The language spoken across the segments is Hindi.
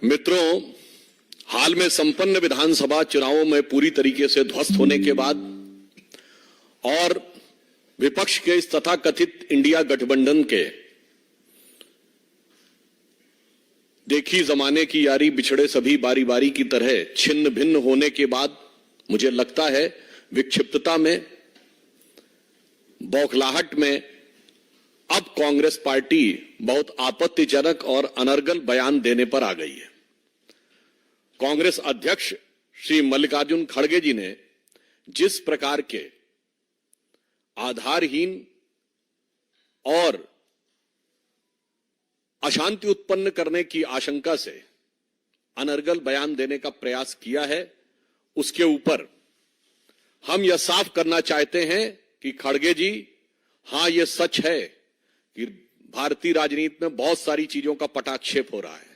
मित्रों, हाल में संपन्न विधानसभा चुनावों में पूरी तरीके से ध्वस्त होने के बाद और विपक्ष के इस तथाकथित इंडिया गठबंधन के देखी जमाने की यारी बिछड़े सभी बारी बारी की तरह छिन्न भिन्न होने के बाद मुझे लगता है विक्षिप्तता में, बौखलाहट में अब कांग्रेस पार्टी बहुत आपत्तिजनक और अनर्गल बयान देने पर आ गई है। कांग्रेस अध्यक्ष श्री मल्लिकार्जुन खड़गे जी ने जिस प्रकार के आधारहीन और अशांति उत्पन्न करने की आशंका से अनर्गल बयान देने का प्रयास किया है, उसके ऊपर हम यह साफ करना चाहते हैं कि खड़गे जी, हां यह सच है कि भारतीय राजनीति में बहुत सारी चीजों का पटाक्षेप हो रहा है।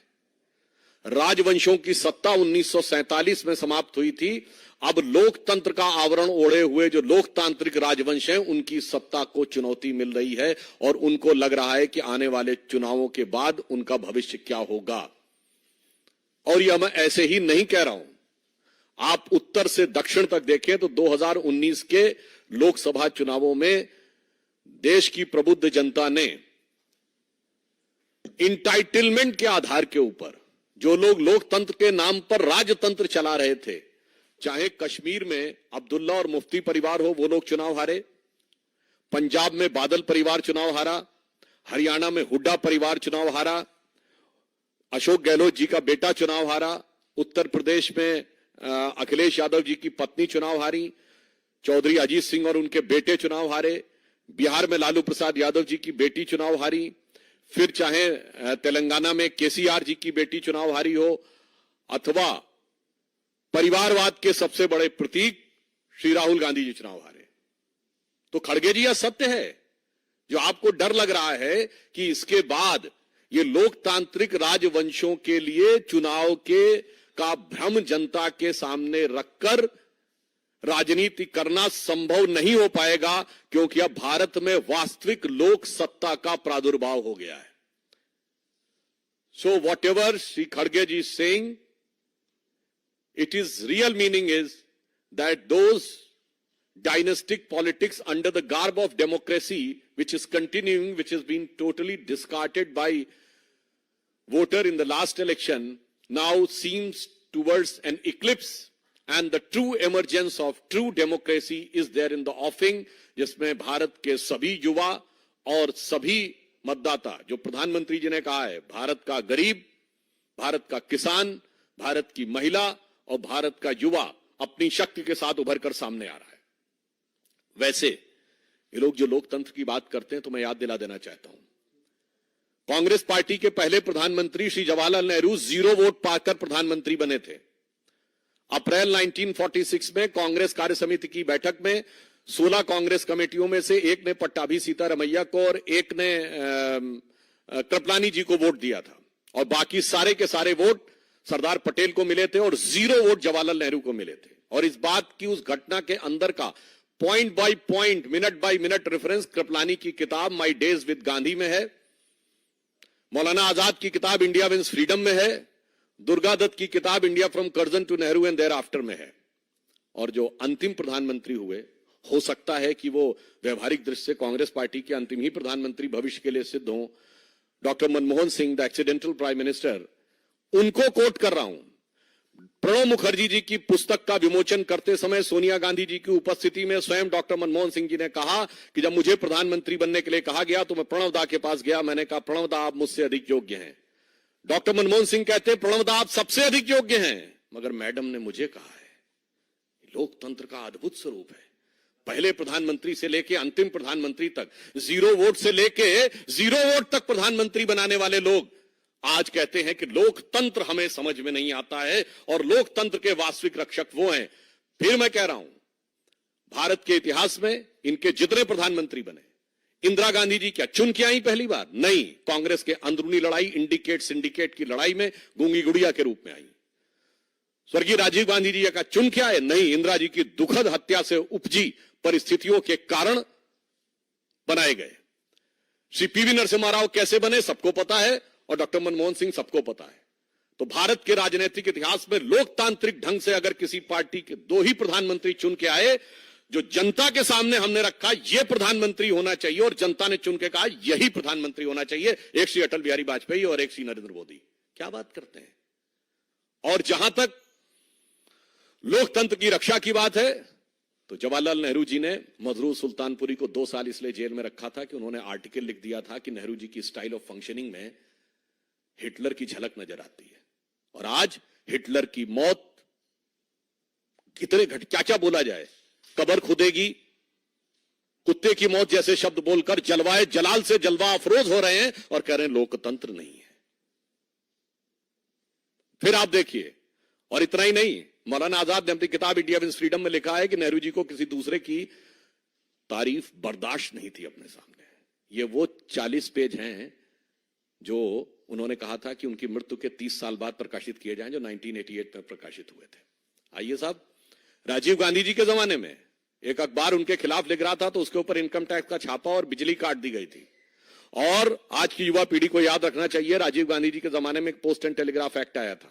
राजवंशों की सत्ता 1947 में समाप्त हुई थी। अब लोकतंत्र का आवरण ओढ़े हुए जो लोकतांत्रिक राजवंश हैं, उनकी सत्ता को चुनौती मिल रही है और उनको लग रहा है कि आने वाले चुनावों के बाद उनका भविष्य क्या होगा। और यह मैं ऐसे ही नहीं कह रहा हूं। आप उत्तर से दक्षिण तक देखें तो 2019 के लोकसभा चुनावों में देश की प्रबुद्ध जनता ने इंटाइटलमेंट के आधार के ऊपर जो लोग लोकतंत्र के नाम पर राजतंत्र चला रहे थे, चाहे कश्मीर में अब्दुल्ला और मुफ्ती परिवार हो, वो लोग चुनाव हारे, पंजाब में बादल परिवार चुनाव हारा, हरियाणा में हुड्डा परिवार चुनाव हारा, अशोक गहलोत जी का बेटा चुनाव हारा, उत्तर प्रदेश में अखिलेश यादव जी की पत्नी चुनाव हारी, चौधरी अजीत सिंह और उनके बेटे चुनाव हारे, बिहार में लालू प्रसाद यादव जी की बेटी चुनाव हारी, फिर चाहे तेलंगाना में केसीआर जी की बेटी चुनाव हारी हो, अथवा परिवारवाद के सबसे बड़े प्रतीक श्री राहुल गांधी जी चुनाव हारे। तो खड़गे जी, यह सत्य है। जो आपको डर लग रहा है कि इसके बाद ये लोकतांत्रिक राजवंशों के लिए चुनाव का भ्रम जनता के सामने रखकर राजनीति करना संभव नहीं हो पाएगा, क्योंकि अब भारत में वास्तविक लोक सत्ता का प्रादुर्भाव हो गया है। सो वॉट एवर श्री खड़गे जी saying, it is real meaning is that those dynastic politics under the garb of democracy, which is continuing, which has been totally discarded by voter in the last election, now seems towards an eclipse, and the true emergence of true democracy is there in the offing, जिसमें भारत के सभी युवा और सभी मतदाता, जो प्रधानमंत्री जी ने कहा है, भारत का गरीब, भारत का किसान, भारत की महिला और भारत का युवा अपनी शक्ति के साथ उभर कर सामने आ रहा है। वैसे ये लोग जो लोकतंत्र की बात करते हैं, तो मैं याद दिला देना चाहता हूं, कांग्रेस पार्टी के पहले प्रधानमंत्री श्री जवाहरलाल नेहरू 0 वोट पाकर प्रधानमंत्री बने थे। अप्रैल 1946 में कांग्रेस कार्य समिति की बैठक में 16 कांग्रेस कमेटियों में से एक ने पट्टाभी सीतारमैया को और एक ने कृपलानी जी को वोट दिया था, और बाकी सारे के सारे वोट सरदार पटेल को मिले थे और 0 वोट जवाहरलाल नेहरू को मिले थे। और इस बात की, उस घटना के अंदर का point by point, minute by minute reference Kripalani की किताब माई डेज विद गांधी में है, मौलाना आजाद की किताब इंडिया विंस फ्रीडम में है, दुर्गा दत्त की किताब India from Curzon to Nehru and thereafter में है। और जो अंतिम प्रधानमंत्री हुए, हो सकता है कि वो व्यवहारिक दृष्टि से कांग्रेस पार्टी के अंतिम ही प्रधानमंत्री भविष्य के लिए सिद्ध हों, doctor Manmohan Singh, the accidental prime minister, उनको कोट कर रहा हूं। प्रणब मुखर्जी जी की पुस्तक का विमोचन करते समय सोनिया गांधी जी की उपस्थिति में स्वयं डॉक्टर मनमोहन सिंह जी ने कहा कि जब मुझे प्रधानमंत्री बनने के लिए कहा गया तो मैं प्रणब दा के पास गया, मैंने कहा प्रणब दा आप मुझसे अधिक योग्य हैं। डॉक्टर मनमोहन सिंह कहते हैं प्रणब दा आप सबसे अधिक योग्य हैं, मगर मैडम ने मुझे कहा है। लोकतंत्र का अद्भुत स्वरूप है। पहले प्रधानमंत्री से लेके अंतिम प्रधानमंत्री तक, 0 वोट से लेके 0 वोट तक प्रधानमंत्री बनाने वाले लोग आज कहते हैं कि लोकतंत्र हमें समझ में नहीं आता है, और लोकतंत्र के वास्तविक रक्षक वो हैं। फिर मैं कह रहा हूं, भारत के इतिहास में इनके जितने प्रधानमंत्री बने, इंदिरा गांधी जी क्या चुन के आई पहली बार? नहीं, कांग्रेस के अंदरूनी लड़ाई, इंडिकेट सिंडिकेट की लड़ाई में गूंगी गुड़िया के रूप में आई। स्वर्गीय राजीव गांधी जी का चुन के आए? नहीं, इंदिरा जी की दुखद हत्या से उपजी परिस्थितियों के कारण बनाए गए। श्री पीवी नरसिम्हा राव कैसे बने सबको पता है, और डॉक्टर मनमोहन सिंह सबको पता है। तो भारत के राजनीतिक इतिहास में लोकतांत्रिक ढंग से अगर किसी पार्टी के 2 ही प्रधानमंत्री चुन के आए, जो जनता के सामने हमने रखा यह प्रधानमंत्री होना चाहिए और जनता ने चुन के कहा यही प्रधानमंत्री होना चाहिए, एक श्री अटल बिहारी वाजपेयी और एक श्री नरेंद्र मोदी। क्या बात करते हैं। और जहां तक लोकतंत्र की रक्षा की बात है, तो जवाहरलाल नेहरू जी ने मजरूर सुल्तानपुरी को 2 साल इसलिए जेल में रखा था कि उन्होंने आर्टिकल लिख दिया था कि नेहरू जी की स्टाइल ऑफ फंक्शनिंग में हिटलर की झलक नजर आती है। और आज हिटलर की मौत कितने क्या क्या बोला जाए, कब्र खुदेगी, कुत्ते की मौत जैसे शब्द बोलकर जलवाए जलाल से जलवा अफरोज हो रहे हैं और कह रहे हैं लोकतंत्र नहीं है। फिर आप देखिए, और इतना ही नहीं, मौलाना आजाद ने अपनी किताब इंडिया विंस फ्रीडम में लिखा है कि नेहरू जी को किसी दूसरे की तारीफ बर्दाश्त नहीं थी अपने सामने। ये वो 40 पेज हैं जो उन्होंने कहा था कि उनकी मृत्यु के 30 साल बाद प्रकाशित किए जाएं, जो 1988 में प्रकाशित हुए थे। आइए साहब, राजीव गांधी जी के जमाने में एक अखबार उनके खिलाफ लिख रहा था तो उसके ऊपर इनकम टैक्स का छापा और बिजली काट दी गई थी। और आज की युवा पीढ़ी को याद रखना चाहिए, राजीव गांधी जी के जमाने में एक पोस्ट एंड टेलीग्राफ एक्ट आया था,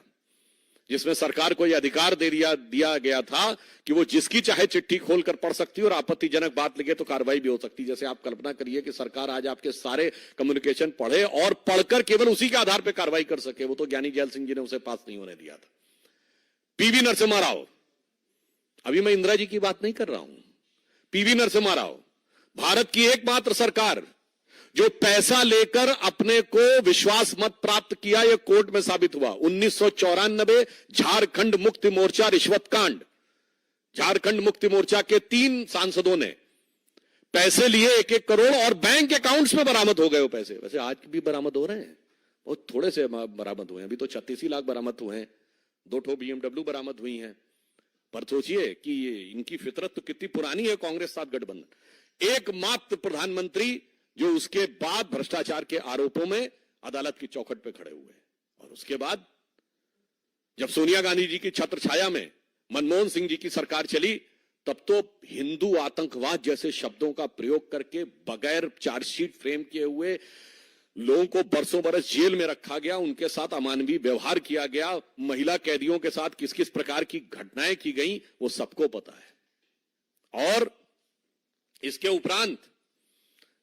जिसमें सरकार को यह अधिकार दिया गया था कि वो जिसकी चाहे चिट्ठी खोलकर पढ़ सकती और आपत्तिजनक बात लिखे तो कार्रवाई भी हो सकती। जैसे आप कल्पना करिए कि सरकार आज आपके सारे कम्युनिकेशन पढ़े और पढ़कर केवल उसी के आधार पर कार्रवाई कर सके। वो तो ज्ञानी जैल सिंह जी ने उसे पास नहीं होने दिया था। पीवी नरसिम्हा राव, अभी मैं इंदिरा जी की बात नहीं कर रहा हूं, पीवी नरसिम्हा राव, भारत की एकमात्र सरकार जो पैसा लेकर अपने को विश्वास मत प्राप्त किया, यह कोर्ट में साबित हुआ। 1994 झारखंड मुक्ति मोर्चा रिश्वत कांड, झारखंड मुक्ति मोर्चा के 3 सांसदों ने पैसे लिए 1-1 करोड़ और बैंक अकाउंट्स में बरामद हो गए वो पैसे। वैसे आज भी बरामद हो रहे हैं, बहुत थोड़े से बरामद हुए हैं, अभी तो 36 लाख बरामद हुए हैं, 2 ठो BMW बरामद हुई हैं। पर सोचिए कि इनकी फितरत तो कितनी पुरानी है कांग्रेस साथ गठबंधन। एकमात्र प्रधानमंत्री जो उसके बाद भ्रष्टाचार के आरोपों में अदालत की चौखट पे खड़े हुए। और उसके बाद जब सोनिया गांधी जी की छत्र छाया में मनमोहन सिंह जी की सरकार चली, तब तो हिंदू आतंकवाद जैसे शब्दों का प्रयोग करके बगैर चार्जशीट फ्रेम किए हुए लोगों को बरसों बरस जेल में रखा गया, उनके साथ अमानवीय व्यवहार किया गया, महिला कैदियों के साथ किस किस प्रकार की घटनाएं की गई वो सबको पता है। और इसके उपरांत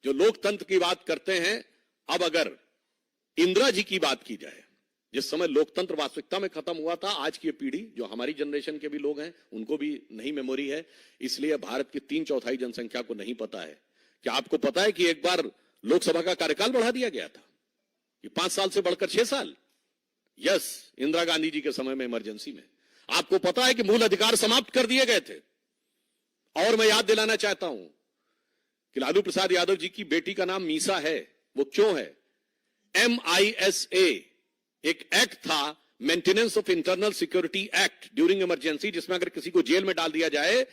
जो लोकतंत्र की बात करते हैं, अब अगर इंदिरा जी की बात की जाए, जिस समय लोकतंत्र वास्तविकता में खत्म हुआ था, आज की पीढ़ी जो हमारी जनरेशन के भी लोग हैं उनको भी नहीं मेमोरी है, इसलिए भारत की 3/4 जनसंख्या को नहीं पता है। क्या आपको पता है कि एक बार लोकसभा का कार्यकाल बढ़ा दिया गया था, ये 5 साल से बढ़कर 6 साल। यस, इंदिरा गांधी जी के समय में इमरजेंसी में। आपको पता है कि मूल अधिकार समाप्त कर दिए गए थे। और मैं याद दिलाना चाहता हूं कि लालू प्रसाद यादव जी की बेटी का नाम मीसा है। वो क्यों है? MISA एक एक्ट था, maintenance of internal security act during emergency, जिसमें अगर किसी को जेल में डाल दिया जाए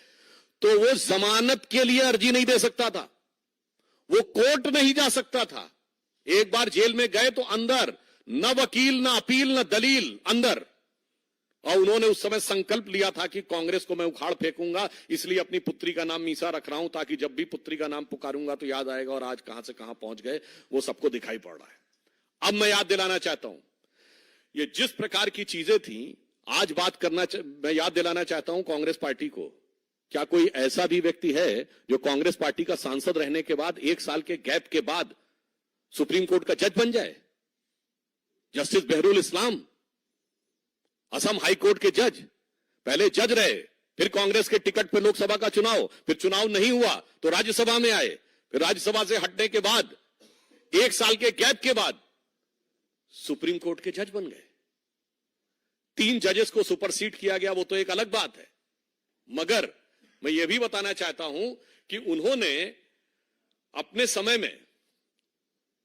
तो वो जमानत के लिए अर्जी नहीं दे सकता था, वो कोर्ट नहीं जा सकता था। एक बार जेल में गए तो अंदर, न वकील, न अपील, न दलील, अंदर। और उन्होंने उस समय संकल्प लिया था कि कांग्रेस को मैं उखाड़ फेंकूंगा, इसलिए अपनी पुत्री का नाम मीसा रख रहा हूं ताकि जब भी पुत्री का नाम पुकारूंगा तो याद आएगा। और आज कहां से कहां पहुंच गए वो सबको दिखाई पड़ रहा है। अब मैं याद दिलाना चाहता हूं, ये जिस प्रकार की चीजें थी, आज मैं याद दिलाना चाहता हूं कांग्रेस पार्टी को, क्या कोई ऐसा भी व्यक्ति है जो कांग्रेस पार्टी का सांसद रहने के बाद 1 साल के गैप के बाद सुप्रीम कोर्ट का जज बन जाए? जस्टिस बहरुल इस्लाम, असम हाई कोर्ट के जज, पहले जज रहे, फिर कांग्रेस के टिकट पर लोकसभा का चुनाव, फिर चुनाव नहीं हुआ तो राज्यसभा में आए, फिर राज्यसभा से हटने के बाद 1 साल के गैप के बाद सुप्रीम कोर्ट के जज बन गए। 3 जजेस को सुपरसीड किया गया, वो तो एक अलग बात है। मगर मैं ये भी बताना चाहता हूं कि उन्होंने अपने समय में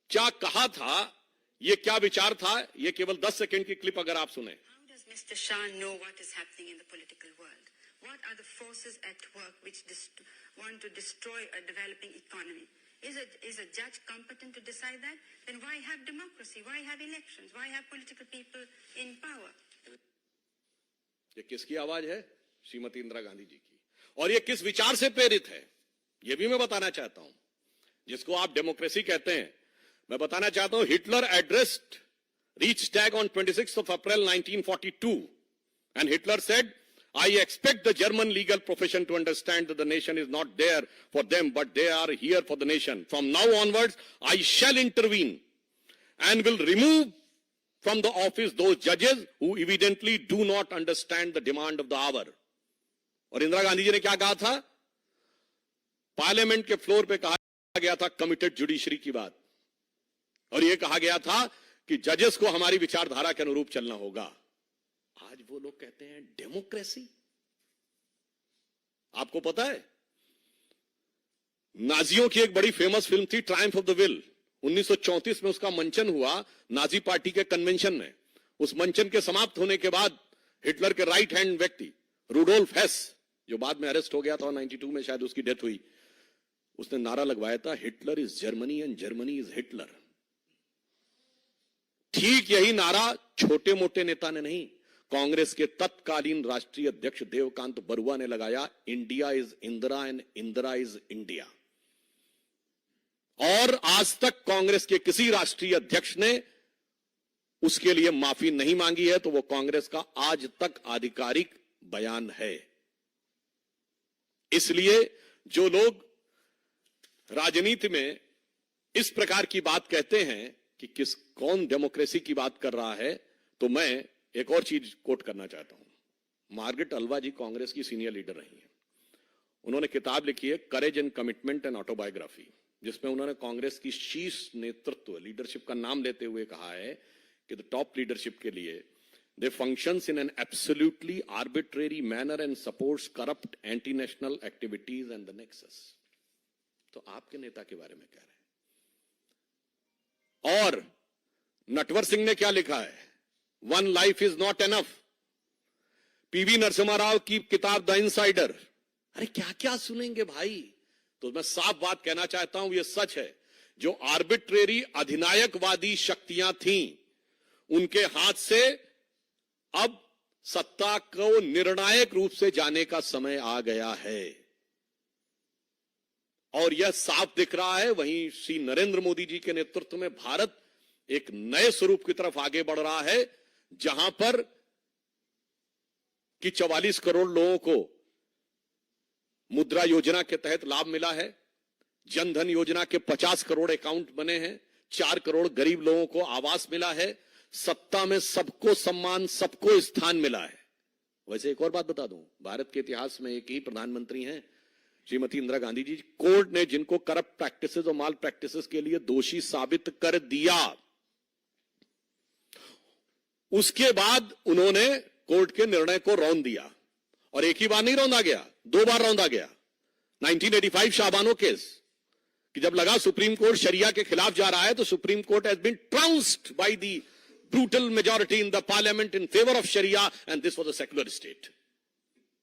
क्या कहा था, ये क्या विचार था, ये केवल 10 सेकंड की क्लिप अगर आप सुने। Mr. Shah know what is happening in the political world? What are the forces at work which want to destroy a developing economy? Is a judge competent to decide that? Then why have democracy? Why have elections? Why have political people in power? ये किसकी आवाज है? श्रीमती इंदिरा गांधी जी की। और ये किस विचार से प्रेरित है, ये भी मैं बताना चाहता हूं। जिसको आप डेमोक्रेसी कहते हैं, मैं बताना चाहता हूं, Hitler addressed Reichstag on 26th of April 1942, and Hitler said, I expect the German legal profession to understand that the nation is not there for them, but they are here for the nation. From now onwards, I shall intervene and will remove from the office those judges who evidently do not understand the demand of the hour. और इंदिरा गांधी जी ने क्या कहा था? पार्लियामेंट के फ्लोर पे कहा गया था कमिटेड जुडिशरी की बात, और यह कहा गया था कि जजेस को हमारी विचारधारा के अनुरूप चलना होगा। आज वो लोग कहते हैं डेमोक्रेसी। आपको पता है, नाजियों की एक बड़ी फेमस फिल्म थी ट्रायम्फ ऑफ द विल। 1934 में उसका मंचन हुआ नाजी पार्टी के कन्वेंशन में। उस मंचन के समाप्त होने के बाद हिटलर के राइट हैंड व्यक्ति रूडोल्फ हेस, जो बाद में अरेस्ट हो गया था, 92 में शायद उसकी डेथ हुई, उसने नारा लगवाया था, Hitler is Germany and Germany is Hitler. ठीक यही नारा छोटे मोटे नेता ने नहीं, कांग्रेस के तत्कालीन राष्ट्रीय अध्यक्ष देवकांत बरुआ ने लगाया, India is Indira and Indira is India. और आज तक कांग्रेस के किसी राष्ट्रीय अध्यक्ष ने उसके लिए माफी नहीं मांगी है, तो वो कांग्रेस का आज तक आधिकारिक बयान है। इसलिए जो लोग राजनीति में इस प्रकार की बात कहते हैं कि कौन डेमोक्रेसी की बात कर रहा है, तो मैं एक और चीज कोट करना चाहता हूं। मार्गरेट अल्वा जी कांग्रेस की सीनियर लीडर रही हैं। उन्होंने किताब लिखी है courage and commitment and autobiography, जिसमें उन्होंने कांग्रेस की शीर्ष नेतृत्व लीडरशिप का नाम लेते हुए कहा है कि द टॉप लीडरशिप के लिए they functions in an absolutely arbitrary manner and supports corrupt anti national activities and the nexus. तो आपके नेता के बारे में कह रहे हैं। और नटवर सिंह ने क्या लिखा है, one life is not enough. PV Narasimha Rao की किताब द इनसाइडर। अरे क्या क्या सुनेंगे भाई। तो मैं साफ बात कहना चाहता हूं, यह सच है, जो आर्बिट्रेरी अधिनायकवादी शक्तियां थीं, उनके हाथ से अब सत्ता को निर्णायक रूप से जाने का समय आ गया है। और यह साफ दिख रहा है। वहीं श्री नरेंद्र मोदी जी के नेतृत्व में भारत एक नए स्वरूप की तरफ आगे बढ़ रहा है, जहां पर कि 44 करोड़ लोगों को मुद्रा योजना के तहत लाभ मिला है, जनधन योजना के 50 करोड़ अकाउंट बने हैं, 4 करोड़ गरीब लोगों को आवास मिला है, सत्ता में सबको सम्मान, सबको स्थान मिला है। वैसे एक और बात बता दूं, भारत के इतिहास में एक ही प्रधानमंत्री हैं, श्रीमती इंदिरा गांधी जी। कोर्ट ने जिनको करप्ट प्रैक्टिसेस और माल प्रैक्टिसेस के लिए दोषी साबित कर दिया, उसके बाद उन्होंने कोर्ट के निर्णय को रौंद दिया। और एक ही बार नहीं रौंदा गया, 2 बार रौंदा गया। 1985 शाहबानो केस, कि जब लगा सुप्रीम कोर्ट शरिया के खिलाफ जा रहा है, तो Supreme Court has been trounced by the brutal majority in the parliament in favour of sharia, and this was a secular state.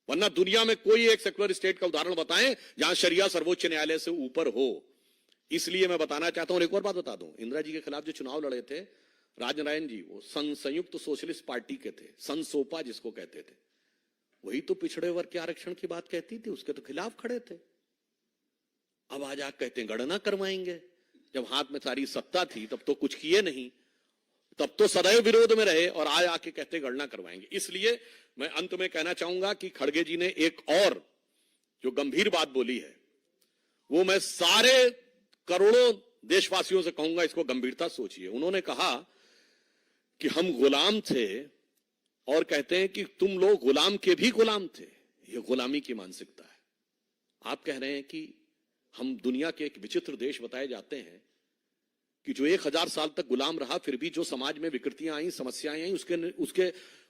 वरना दुनिया में कोई एक सेक्युलर स्टेट का उदाहरण बताएं जहां शरिया सर्वोच्च न्यायालय से ऊपर हो। इसलिए मैं बताना चाहता हूं, और एक और बात बता दूं, इंदिरा जी के खिलाफ जो चुनाव लड़े थे राजनारायण जी, वो संयुक्त सोशलिस्ट पार्टी के थे, संसोपा जिसको कहते थे। वही तो पिछड़े वर्ग के आरक्षण की बात कहती थी, उसके तो खिलाफ खड़े थे। अब आज आप कहते हैं गणना करवाएंगे। जब हाथ में सारी सत्ता थी तब तो कुछ किए नहीं, तब तो सदैव विरोध में रहे, और आज आके कहते गणना करवाएंगे। इसलिए मैं अंत में कहना चाहूंगा कि खड़गे जी ने एक और जो गंभीर बात बोली है, वो मैं सारे करोड़ों देशवासियों से कहूंगा, इसको गंभीरता सोचिए। उन्होंने कहा कि हम गुलाम थे, और कहते हैं कि तुम लोग गुलाम के भी गुलाम थे। ये गुलामी की मानसिकता है। आप कह रहे हैं कि हम दुनिया के एक विचित्र देश बताए जाते हैं कि जो 1000 साल तक गुलाम रहा, फिर भी जो समाज में विकृतियां आई, समस्याएं आई,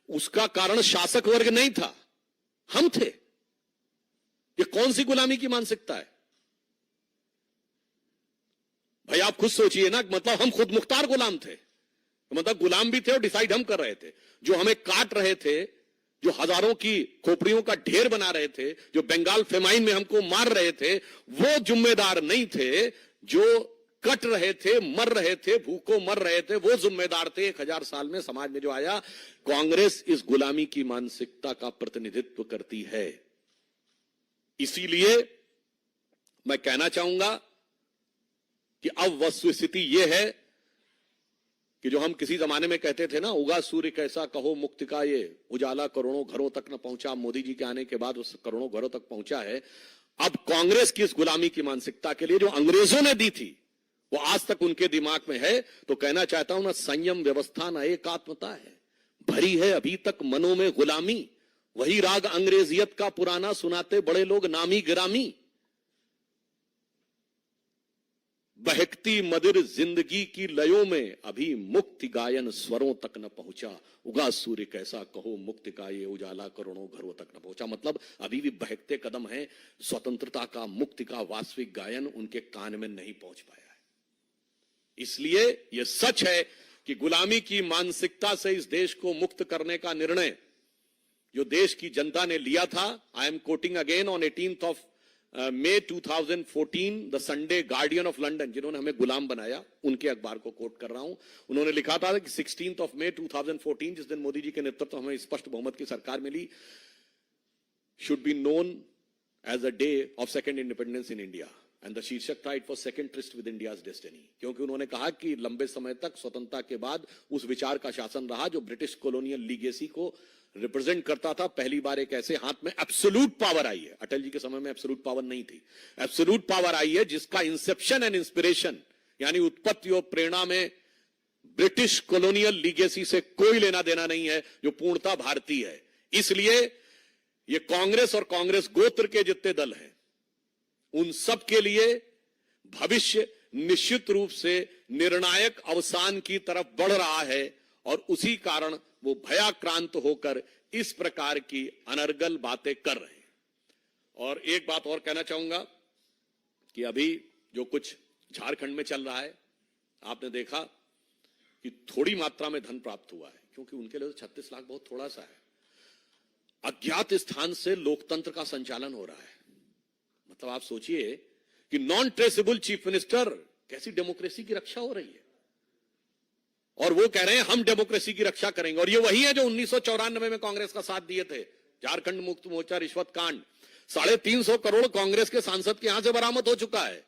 उसका कारण शासक वर्ग नहीं था, हम थे। ये कौन सी गुलामी की मानसिकता है भाई? आप खुद सोचिए ना, मतलब हम खुद मुख्तार गुलाम थे, मतलब गुलाम भी थे और डिसाइड हम कर रहे थे। जो हमें काट रहे थे, जो हजारों की खोपड़ियों का ढेर बना रहे थे, जो बंगाल फेमाइन में हमको मार रहे थे, वो जिम्मेदार नहीं थे। जो कट रहे थे, मर रहे थे, भूखों मर रहे थे, वो जिम्मेदार थे। 1000 साल में समाज में जो आया, कांग्रेस इस गुलामी की मानसिकता का प्रतिनिधित्व करती है। इसीलिए मैं कहना चाहूंगा कि अब वस्तुस्थिति यह है कि जो हम किसी जमाने में कहते थे ना, उगा सूर्य कैसा कहो मुक्ति का ये उजाला करोड़ों घरों तक न पहुंचा, मोदी जी के आने के बाद उस करोड़ों घरों तक पहुंचा है। अब कांग्रेस की इस गुलामी की मानसिकता के लिए जो अंग्रेजों ने दी थी वो आज तक उनके दिमाग में है। तो कहना चाहता हूं ना, संयम व्यवस्था न एकात्मता है, भरी है अभी तक मनों में गुलामी, वही राग अंग्रेजियत का पुराना सुनाते बड़े लोग नामी गिरामी। बहकती मदिर जिंदगी की लयों में अभी मुक्ति गायन स्वरों तक न पहुंचा, उगा सूर्य कैसा कहो मुक्ति का ये उजाला करोड़ों घरों तक न पहुंचा। मतलब अभी भी बहकते कदम हैं, स्वतंत्रता का, मुक्ति का वास्तविक गायन उनके कान में नहीं पहुंच पाया है। इसलिए यह सच है कि गुलामी की मानसिकता से इस देश को मुक्त करने का निर्णय जो देश की जनता ने लिया था, I am quoting again, on 18th of May 2014 the Sunday guardian of London, जिन्होंने हमें गुलाम बनाया, उनके अखबार को कोट कर रहा हूं। उन्होंने लिखा था कि 16th of May 2014, जिस दिन मोदी जी के नेतृत्व हमें स्पष्ट बहुमत की सरकार मिली, should be known as a day of second independence in India, and the शीर्षक था it was second tryst with India's destiny. क्योंकि उन्होंने कहा कि लंबे समय तक स्वतंत्रता के बाद उस विचार का शासन रहा जो ब्रिटिश कॉलोनियल लीगेसी को रिप्रेजेंट करता था। पहली बार एक ऐसे हाथ में एब्सोल्यूट पावर आई है, अटल जी के समय में एब्सोल्यूट पावर नहीं थी, एब्सोल्यूट पावर आई है जिसका इंसेप्शन एंड इंस्पिरेशन यानी उत्पत्ति और प्रेरणा में ब्रिटिश कॉलोनियल लीगेसी से कोई लेना देना नहीं है, जो पूर्णता भारतीय है। इसलिए ये कांग्रेस और कांग्रेस गोत्र के जितने दल हैं, उन सब के लिए भविष्य निश्चित रूप से निर्णायक अवसान की तरफ बढ़ रहा है, और उसी कारण वो भयाक्रांत होकर इस प्रकार की अनर्गल बातें कर रहे हैं। और एक बात और कहना चाहूंगा कि अभी जो कुछ झारखंड में चल रहा है, आपने देखा कि थोड़ी मात्रा में धन प्राप्त हुआ है, क्योंकि उनके लिए 36 लाख बहुत थोड़ा सा है। अज्ञात स्थान से लोकतंत्र का संचालन हो रहा है। मतलब आप सोचिए कि नॉन ट्रेसेबल चीफ मिनिस्टर, कैसी डेमोक्रेसी की रक्षा हो रही है। और वो कह रहे हैं हम डेमोक्रेसी की रक्षा करेंगे, और ये वही है जो 1994 में कांग्रेस का साथ दिए थे। झारखंड मुक्त मोर्चा रिश्वत कांड, 350 करोड़ कांग्रेस के सांसद के यहां से बरामद हो चुका है।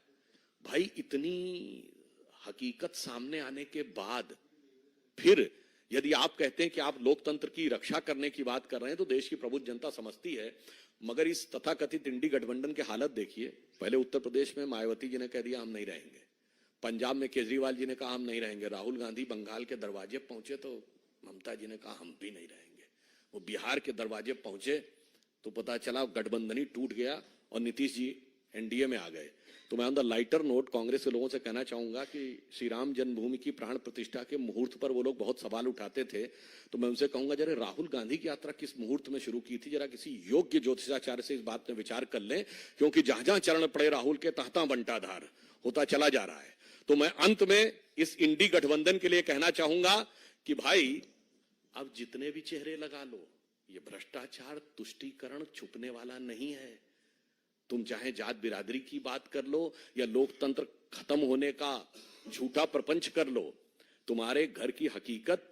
भाई, इतनी हकीकत सामने आने के बाद फिर यदि आप कहते हैं कि आप लोकतंत्र की रक्षा करने की बात कर रहे हैं, तो देश की प्रबुद्ध जनता समझती है। मगर इस तथाकथित इंडी गठबंधन की हालत देखिए। पहले उत्तर प्रदेश में मायावती जी ने कह दिया हम नहीं रहेंगे, पंजाब में केजरीवाल जी ने कहा हम नहीं रहेंगे, राहुल गांधी बंगाल के दरवाजे पहुंचे तो ममता जी ने कहा हम भी नहीं रहेंगे, वो बिहार के दरवाजे पहुंचे तो पता चला गठबंधन ही टूट गया और नीतीश जी एनडीए में आ गए। तो मैं on the lighter note Congress के लोगों से कहना चाहूंगा कि श्री राम जन्मभूमि की प्राण प्रतिष्ठा के मुहूर्त पर वो लोग बहुत सवाल उठाते थे, तो मैं उनसे कहूंगा जरा राहुल गांधी की यात्रा किस मुहूर्त में शुरू की थी, जरा किसी योग्य ज्योतिषाचार्य से इस बात में विचार कर लें, क्योंकि जहां जहां चरण पड़े राहुल के तहता बंटाधार होता चला जा रहा है। तो मैं अंत में इस इंडी गठबंधन के लिए कहना चाहूंगा कि भाई, अब जितने भी चेहरे लगा लो, ये भ्रष्टाचार तुष्टीकरण छुपने वाला नहीं है। तुम चाहे जात बिरादरी की बात कर लो या लोकतंत्र खत्म होने का झूठा प्रपंच कर लो, तुम्हारे घर की हकीकत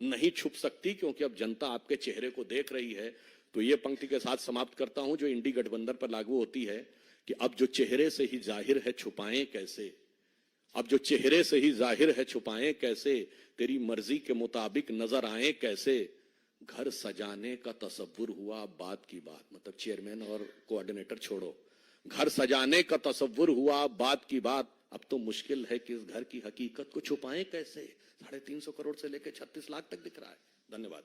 नहीं छुप सकती, क्योंकि अब जनता आपके चेहरे को देख रही है। तो ये पंक्ति के साथ समाप्त करता हूं जो इंडी गठबंधन पर लागू होती है कि अब जो चेहरे से ही जाहिर है छुपाएं कैसे, अब जो चेहरे से ही जाहिर है छुपाएं कैसे, तेरी मर्जी के मुताबिक नजर आए कैसे, घर सजाने का तसव्वुर हुआ बात की बात। मतलब चेयरमैन और कोऑर्डिनेटर छोड़ो, घर सजाने का तसव्वुर हुआ बात की बात, अब तो मुश्किल है कि इस घर की हकीकत को छुपाएं कैसे। 350 करोड़ से लेकर 36 लाख तक दिख रहा है। धन्यवाद।